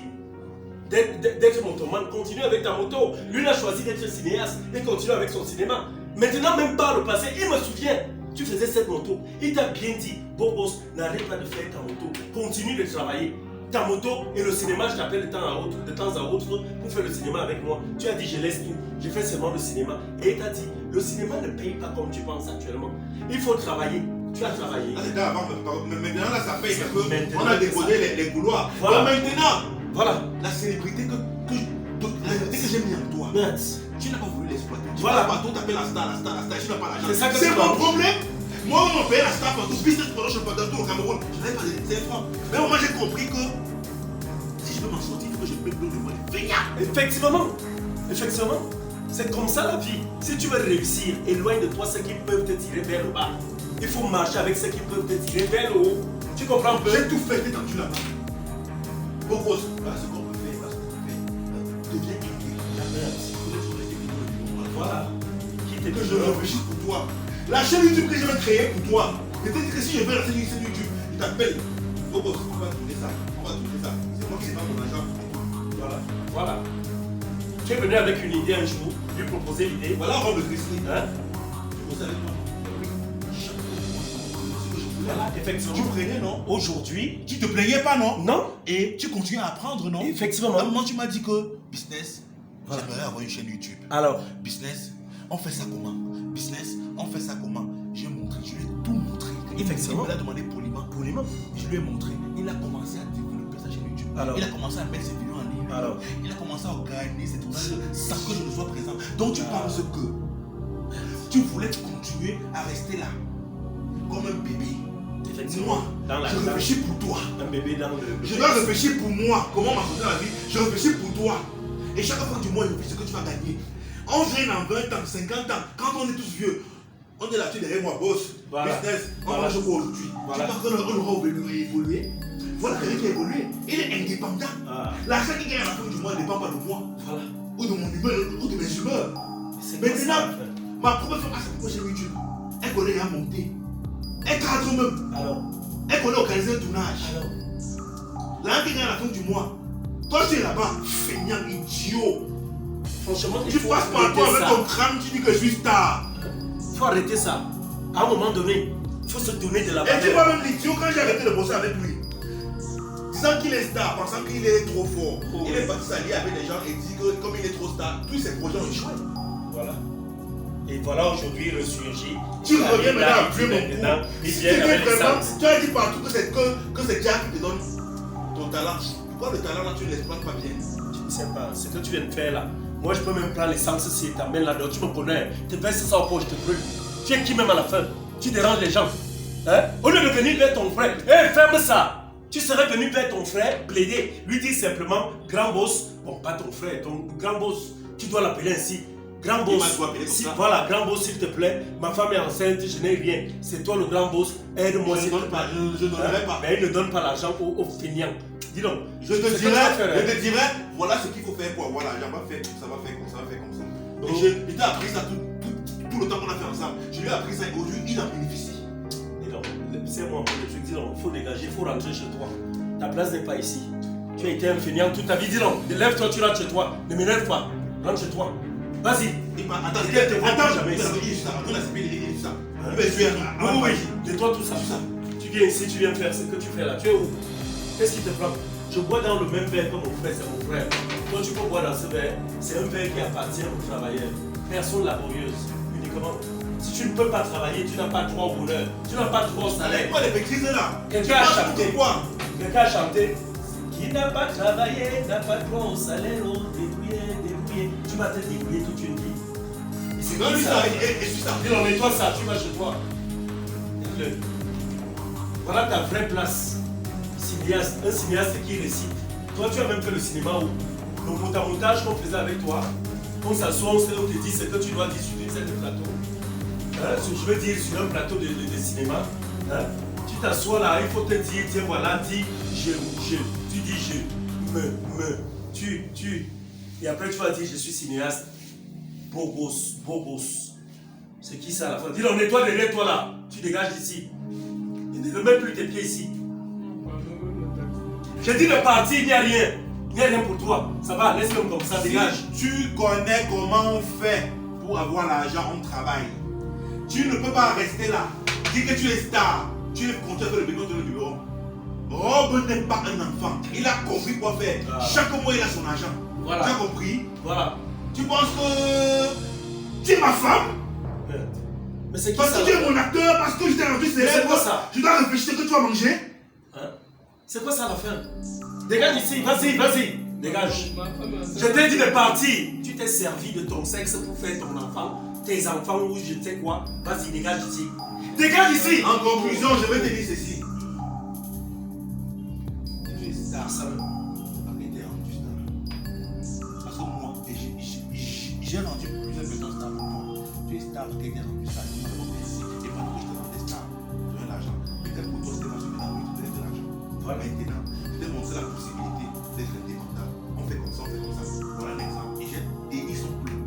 S5: d'être motoman, continue avec ta moto. Lui, il a choisi d'être cinéaste et continue avec son cinéma. Maintenant, même par le passé, il me souvient, tu faisais cette moto. Il t'a bien dit, Bobos, n'arrête pas de faire ta moto. Continue de travailler. Ta moto et le cinéma, je t'appelle de temps à autre pour faire le cinéma avec moi. Tu as dit, je laisse tout, je fais seulement le cinéma. Et il t'a dit, le cinéma ne paye pas comme tu penses actuellement. Il faut travailler. Tu as travaillé.
S3: Mais maintenant, là, ça paye parce qu'on a décodé les couloirs.
S5: Voilà.
S3: Donc maintenant,
S5: voilà.
S3: La célébrité que j'ai mis en toi, tu n'as pas voulu l'exploiter. Tu
S5: voilà.
S3: vas partout taper la star, tu n'as pas l'argent.
S5: C'est
S3: mon problème. Moi, on m'a payé la star partout, business promotion partout au Cameroun. Je n'avais pas les francs. Mais au moins, j'ai compris que si je veux m'en sortir, il faut que je paye plus de moyens.
S5: Effectivement. Effectivement. C'est comme ça la vie. Si tu veux réussir, éloigne de toi ceux qui peuvent te tirer vers le bas. Il faut marcher avec ceux qui peuvent te tirer vers le haut. Tu comprends un peu?
S3: J'ai tout fait, t'es tendu là-bas. Beaucoup, voilà ce qu'on peut faire, voilà ce qu'on peut faire. Deviens écrit.
S5: Voilà.
S3: Que je réfléchisse pour toi. La chaîne YouTube que je vais créer pour toi. Peut-être que si je vais lancer une chaîne YouTube, il t'appelle. Beaucoup, on va tourner ça. On va tourner ça. C'est moi qui sais pas mon argent.
S5: Voilà. Voilà. Tu es venu avec une idée un jour, lui proposer l'idée.
S3: Voilà, Rob le Christ.
S5: Hein?
S3: Vous savez quoi?
S5: Voilà, effectivement.
S3: Tu prenais, non?
S5: Aujourd'hui,
S3: tu te plaignais pas, non?
S5: Non.
S3: Et tu continues à apprendre, non?
S5: Effectivement.
S3: À un moment, tu m'as dit que business, voilà. J'aimerais avoir une chaîne YouTube.
S5: Alors,
S3: business, on fait ça comment? Business, on fait ça comment? J'ai montré, je lui ai tout montré.
S5: Effectivement.
S3: Il m'a demandé poliment. Je lui ai montré. Il a commencé à développer sa chaîne YouTube.
S5: Alors,
S3: il a commencé à mettre ses vidéos en ligne.
S5: Alors,
S3: il a commencé à organiser ses tournages sans que je ne sois présent. Donc tu penses que tu voulais continuer à rester là comme un bébé.
S5: Effectivement.
S3: Moi, je réfléchis pour toi.
S5: Un bébé dans le...
S3: Je dois réfléchir pour moi. Comment m'affronter la vie? Je réfléchis pour toi. Et chaque fois du mois, je réfléchis ce que tu vas gagner. On vient dans 20 ans, 50 ans, quand on est tous vieux, on est là-dessus derrière moi, boss,
S5: voilà.
S3: Business, on mange quoi aujourd'hui?
S5: Voilà.
S3: Tu penses qu'on aura évolué? Voilà quelqu'un qui a évolué. Il est indépendant. L'argent qu'il gagne à la fin du mois ne dépend pas de moi.
S5: Voilà.
S3: ou de mon humeur, ou de mes humeurs. Maintenant, ma première femme a sa propre chaîne YouTube. Elle connaît à monter. Elle cadre même.
S5: Alors,
S3: Elle connaît organiser un tournage.
S5: alors.
S3: Là, qui gagne à la fin du mois. Toi, tu es là-bas, feignant, idiot.
S5: Franchement,
S3: Tu passes par toi avec ton crâne, tu dis que je suis star.
S5: Il faut arrêter ça. À un moment donné, il faut se donner de la
S3: Et tu
S5: valeur.
S3: vois même l'idiot quand j'ai arrêté de bosser avec lui. Disant qu'il est star, pensant qu'il est trop fort.
S5: Oh,
S3: Il est parti s'allier avec des gens et dit que comme il est trop star, tous ses projets ont échoué.
S5: Voilà. Et voilà aujourd'hui il ressurgit.
S3: Tu
S5: Il
S3: reviens
S5: arrive
S3: maintenant
S5: là,
S3: à plus mon
S5: maintenant,
S3: coup.
S5: il
S3: Si
S5: vient
S3: tu
S5: avec
S3: dis
S5: les
S3: vraiment,
S5: sens.
S3: tu as dit partout que c'est Jack qui te donne ton talent. Pourquoi le talent là tu ne l'exploites pas bien?
S5: Tu ne sais pas, ce que tu viens de faire là. Moi je peux même prendre l'essence si ta main là-dedans, tu me connais. Tu verses ça au poche, je te brûle. Tu es qui même à la fin? Tu déranges les gens. Hein? Au lieu de venir vers ton frère, hé, ferme ça! Tu serais venu vers ton frère, plaider, lui dire simplement, grand boss, bon pas ton frère, ton grand boss, tu dois l'appeler ainsi. Grand
S3: Il
S5: boss,
S3: m'a appelé comme ça.
S5: voilà, grand boss s'il te plaît, ma femme est enceinte, je n'ai rien. C'est toi le grand boss, aide-moi
S3: Je
S5: s'il
S3: ne
S5: te
S3: donne
S5: plaît.
S3: pas, je ne donnerai pas.
S5: Mais il ne donne pas l'argent aux feignants. Dis donc.
S3: Je te
S5: c'est ce que tu vas faire, hein.
S3: dirai, voilà ce qu'il faut faire pour avoir l'argent. Va faire comme ça, va faire comme ça, va faire comme ça.
S5: Oh.
S3: Et je t'ai appris ça tout le temps qu'on a fait ensemble. Je lui ai appris ça et aujourd'hui il en bénéficie.
S5: Dis donc, c'est moi un peu le truc, dis donc, il faut dégager, il faut rentrer chez toi. Ta place n'est pas ici. Tu as été un feignant toute ta vie, dis donc, lève-toi, tu rentres chez toi. Ne m'énerve pas, rentre chez toi. Vas-y.
S3: Attends,
S5: Quelqu'un te voit
S3: attends,
S5: jamais ici.
S3: il est ça, on a CP, il est ça.
S5: Hein?
S3: Il va jouer
S5: Oui, oui, tais-toi tout ça.
S3: Tout ça.
S5: Tu viens ici, tu viens faire ce que tu fais là. Tu es où? Qu'est-ce qui te frappe? Je bois dans le même verre que mon frère, c'est mon frère. Toi, tu peux boire dans ce verre. C'est un verre qui appartient aux travailleurs. Personne laborieuse, uniquement. Si tu ne peux pas travailler, tu n'as pas droit au bonheur. Tu n'as pas droit au salaire.
S3: Quoi les bêtises là?
S5: Quelqu'un a chanté.
S3: Quoi?
S5: Quelqu'un a chanté. Qui n'a pas travaillé n'a pas droit au salaire. Oh, débrouillé, débrouillé. Tu vas te débrouiller toute une vie. Et c'est
S3: Non,
S5: qui
S3: lui
S5: ça?
S3: ça, et suis ça.
S5: Dis donc, nettoie ça, tu vas chez toi. Regarde-le. Voilà ta vraie place. Cinéaste, un cinéaste qui récite. Toi, tu as même fait le cinéma où le montage qu'on faisait avec toi, on s'assoit, on te dit ce que tu dois dire sur une scène de plateau. Hein? Je veux dire sur un plateau de cinéma. Hein? Tu t'assois là, il faut te dire, tiens voilà, dis je, tu dis je, tu. Et après tu vas dire je suis cinéaste. Beau boss. C'est qui ça à la fin? Dis donc, nettoie derrière toi là. Tu dégages d'ici. Et ne remets plus tes pieds ici. J'ai dit de partir, il n'y a rien. Il n'y a rien pour toi. Ça va, laisse-le comme ça, dégage.
S3: Si tu connais comment on fait pour avoir l'argent, on travaille. Tu ne peux pas rester là. Dis que tu es star. Tu es content de le bureau, le bureau. Rob n'est pas un enfant. Il a compris quoi faire.
S5: Ah.
S3: Chaque mois, il a son argent.
S5: Voilà.
S3: Tu as compris?
S5: Voilà.
S3: Tu penses que tu es ma femme?
S5: Mais c'est qui
S3: Parce
S5: ça?
S3: que tu es mon acteur, parce que je t'ai rendu
S5: c'est
S3: célèbre.
S5: quoi ça?
S3: Je dois réfléchir ce que tu vas manger.
S5: Hein? C'est quoi ça à la fin? Dégage ici, vas-y. Dégage. Je t'ai dit de partir. Tu t'es servi de ton sexe pour faire ton enfant, tes enfants ou je ne sais quoi. Vas-y, dégage ici. Dégage ici.
S3: En conclusion, je vais te dire ceci. Tu es star.
S5: Ça me-
S3: Arrêtez rendu star. Parce que moi, j'ai rendu plusieurs personnes stars pour moi. Tu es star, tu es rendu star. Tu m'as demandé ici. Et pas que je te demandais star. Tu as l'argent. Peut-être pour toi, c'était moi, je te donne de l'argent.
S5: Voilà.
S3: Maintenant, je t'ai montré la possibilité d'être indépendant. On fait comme ça, on fait comme ça. Voilà un exemple. Et ils sont pleins.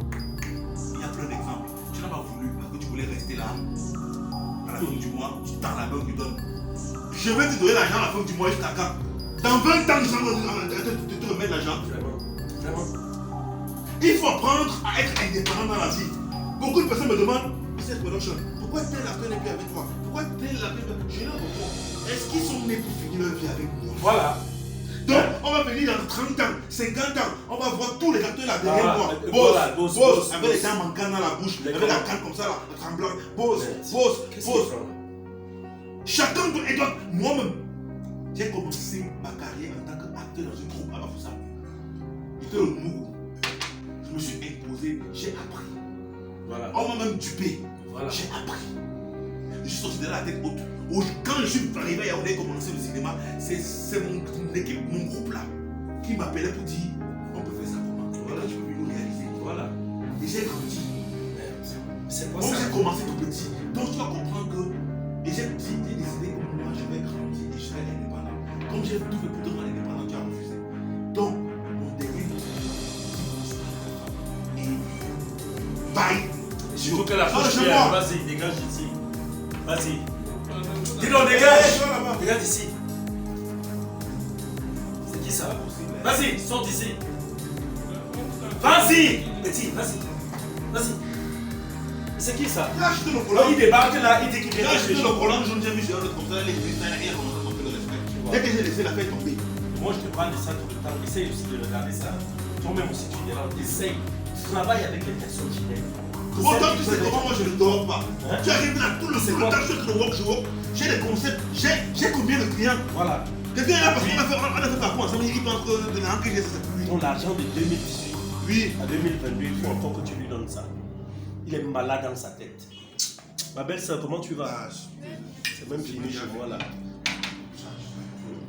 S3: Il y a plein d'exemples. Tu n'as pas voulu parce que tu voulais rester là. À la fin du mois, tu tends la main, tu donnes. Je vais te donner l'argent à la fin du mois jusqu'à quand? Dans 20 ans, je vais te remettre l'argent.
S5: Vraiment.
S3: Il faut apprendre à être indépendant dans la vie. Beaucoup de personnes me demandent, Business Production, pourquoi tel acteur n'est plus avec toi? Pourquoi tel acteur? Je leur réponds, est-ce qu'ils sont nés pour finir leur vie avec moi?
S5: Voilà.
S3: Donc, on va venir dans 30 ans, 50 ans, on va voir tous les acteurs là derrière moi.
S5: Voilà,
S3: Boss,
S5: boss,
S3: avec les dents manquantes dans la bouche,
S5: Les
S3: avec la
S5: comment?
S3: canne comme ça là, la tremblante. Boss.
S5: Qu'est-ce qu'il prend?
S3: Chacun doit, et donc, moi-même, j'ai commencé ma carrière en tant qu'acteur dans un groupe à Bafoussa. J'étais le Mourou. Je me suis imposé, j'ai appris.
S5: Voilà.
S3: On m'a même dupé.
S5: Voilà.
S3: J'ai appris. Je suis sorti de la tête haute. Quand je suis arrivé à Yaoundé commencer le cinéma, c'est mon équipe, mon groupe là, qui m'appelait pour dire on peut faire ça comment? Voilà, je peux nous réaliser.
S5: Voilà.
S3: Et j'ai grandi.
S5: C'est quoi
S3: Donc
S5: ça?
S3: j'ai commencé tout petit. Donc tu vas comprendre que. Et j'ai décidé que moi je vais grandir et je serai indépendant. Comme j'ai tout fait pour te rendre indépendant, tu as refusé. Donc, mon dernier mot, c'est
S5: que la
S3: Sors de
S5: poche
S3: chez
S5: vienne.
S3: moi.
S5: Vas-y, dégage d'ici. Vas-y. Dis
S2: Dis
S5: donc,
S3: Eh,
S5: dégage.
S3: toi, là-bas.
S5: Dégage d'ici. C'est qui ça? Vas-y, sors d'ici. Vas-y. Petit, vas-y. Vas-y. C'est qui ça?
S3: Il a acheté le
S5: Oh,
S3: collant.
S5: il débarque là, il dit qu'il
S3: Il
S5: vient
S3: a acheté
S5: chercher.
S3: le collant jaune, j'ai mis sur l'autre comme ça, les grilles, il a commencé à monter le respect. Dès que j'ai laissé la fête tomber.
S5: Moi, je te parle de ça tout le temps. Essaye aussi de regarder ça. Toi-même aussi, tu déranges. Essaye. Travaille avec les personnes qui t'aiment.
S3: Pourtant, tu sais comment moi je ne dors pas.
S5: Hein?
S3: Tu arrives là tout le
S5: C'est
S3: temps,
S5: quoi?
S3: je fais le workshop, j'ai des concepts, j'ai combien de clients?
S5: Voilà.
S3: Quelqu'un est là parce qu'on a fait parcours ensemble, il pense que de l'argent que j'ai, c'est plus.
S5: Ton argent de 2018
S3: Oui.
S5: à 2022, il faut encore que tu lui donnes ça. Il est malade dans sa tête. Ma belle-sœur, comment tu vas?
S3: Ah,
S5: C'est même fini chez moi là.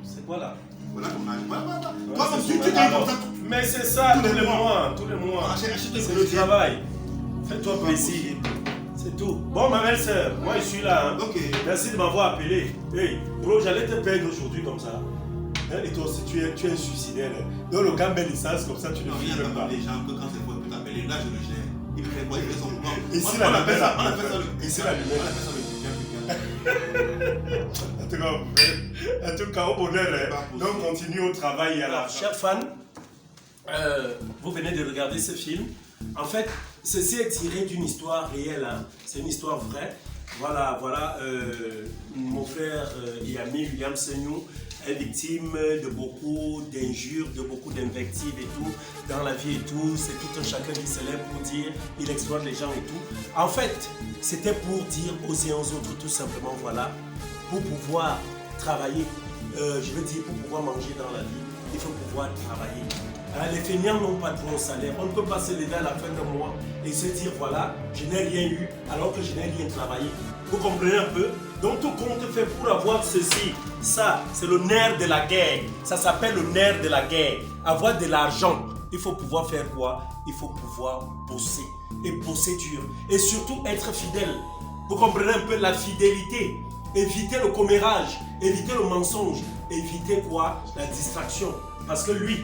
S5: C'est quoi là?
S3: voilà ton âge. Voilà.
S5: Ouais,
S3: Toi,
S5: c'est
S3: tu
S5: son
S3: gagnes
S5: âge.
S3: comme ça.
S5: Mais c'est ça, tous les mois. Tous les mois.
S3: Achète un
S5: C'est
S3: gros
S5: le
S3: jet.
S5: travail. Fais-toi
S3: C'est pas
S5: plaisir.
S3: possible.
S5: C'est tout. Bon, ma belle-sœur, moi je suis là. Hein.
S3: Ok.
S5: Merci de m'avoir appelé. Hey, bro, j'allais te perdre aujourd'hui comme ça. Hein, et toi aussi, tu es un suicidaire. Hein. Dans le cas de licence, comme ça, tu ne
S3: Non, il y a
S5: filmes
S3: quand
S5: pas.
S3: même des gens que quand c'est pour t'appeler, là je le gère. Il me fait quoi? Il fait son mouvement.
S5: Ici,
S3: On
S5: la
S3: appelle ça, on
S5: lumière.
S3: appelle ça le.
S5: Ici, la lumière.
S3: On appelle ça le bien.
S5: En tout cas, au bonheur. Hein.
S3: Pas possible.
S5: Donc, continue au travail et à la. Chers fans, vous venez de regarder ce film. En fait, ceci est tiré d'une histoire réelle. Hein. C'est une histoire vraie. Voilà, mon frère et ami William Seignou est victime de beaucoup d'injures, de beaucoup d'invectives et tout, dans la vie et tout. C'est tout un chacun qui se lève pour dire, il exploite les gens et tout. En fait, c'était pour dire aux uns aux autres tout simplement, voilà, pour pouvoir travailler, je veux dire pour pouvoir manger dans la vie, il faut pouvoir travailler. Les feignants n'ont pas de bon salaire. On ne peut pas se lever à la fin d'un mois et se dire voilà, je n'ai rien eu alors que je n'ai rien travaillé. Vous comprenez un peu? Donc tout compte fait pour avoir ceci. Ça, c'est le nerf de la guerre. Ça s'appelle le nerf de la guerre. Avoir de l'argent, il faut pouvoir faire quoi? Il faut pouvoir bosser. Et bosser dur. Et surtout être fidèle. Vous comprenez un peu la fidélité. Éviter le commérage. Éviter le mensonge. Éviter quoi? La distraction. Parce que lui,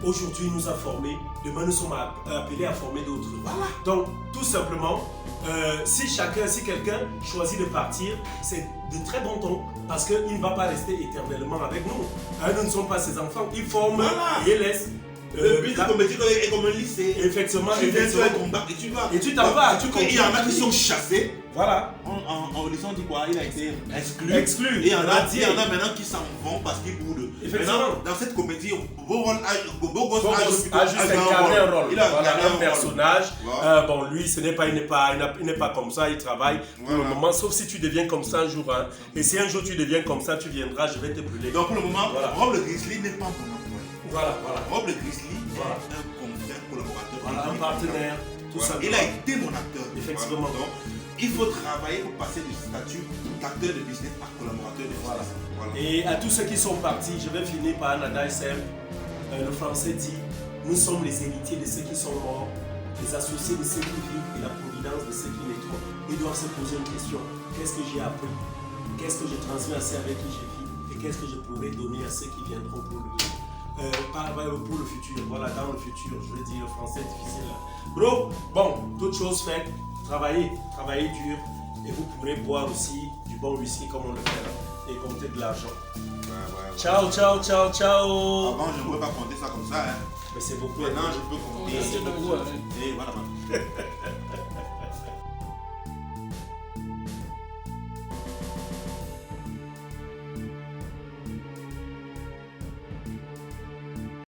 S5: aujourd'hui, il nous a formés. Demain, nous sommes appelés à former d'autres. Voilà. Donc, tout simplement, si quelqu'un choisit de partir, c'est de très bon ton. Parce qu'il ne va pas rester éternellement avec nous. Nous ne sommes pas ses enfants. Il forme et il laisse.
S3: Le but de commettre est comme un lycée.
S5: Effectivement,
S3: Tu viens
S5: effectivement.
S3: faire combat et tu vas.
S5: Et tu t'en vas.
S3: Il y en a qui sont chassés.
S5: Voilà.
S3: En lycée, on dit quoi? Il a été exclu.
S5: Exclu.
S3: Et il y en a
S5: Radié.
S3: maintenant qui s'en vont parce qu'ils boudent.
S5: Effectivement.
S3: Maintenant, dans cette comédie, Beau Gosse
S5: a juste incarné un rôle.
S3: Il a
S5: Voilà,
S3: incarné
S5: un personnage.
S3: Voilà.
S5: Bon, lui, il n'est pas comme ça, il travaille pour le
S3: Voilà.
S5: moment, sauf si tu deviens comme ça un jour. Hein. Et si un jour tu deviens comme ça, tu viendras, je vais te brûler.
S3: Donc pour le moment,
S5: Voilà.
S3: Rob le Grizzly n'est pas mon employé.
S5: Voilà.
S3: Rob le Grizzly
S5: Voilà.
S3: est un confrère, collaborateur.
S5: Voilà, un partenaire, tout
S3: Voilà.
S5: simplement.
S3: Il a été mon acteur.
S5: Effectivement.
S3: Voilà. Donc, il faut travailler pour passer du statut d'acteur de business à collaborateur de business. Voilà.
S5: Et à tous ceux qui sont partis, je vais finir par Nada SM. Le français dit, nous sommes les héritiers de ceux qui sont morts, les associés de ceux qui vivent et la providence de ceux qui naîtront. Ils doivent se poser une question. Qu'est-ce que j'ai appris? Qu'est-ce que je transmets à ceux avec qui je vis? Et qu'est-ce que je pourrais donner à ceux qui viendront pour le futur? Voilà, dans le futur, je veux dire, le français est difficile. Bro, bon, toute chose faite, travaillez dur. Et vous pourrez boire aussi du bon whisky comme on le fait là, et compter de l'argent.
S3: Ouais.
S5: Ciao.
S3: Avant, je ne pouvais pas compter ça comme ça. Hein.
S5: Mais c'est beaucoup.
S3: Maintenant, je peux compter.
S5: C'est beaucoup. Hein.
S3: Et voilà.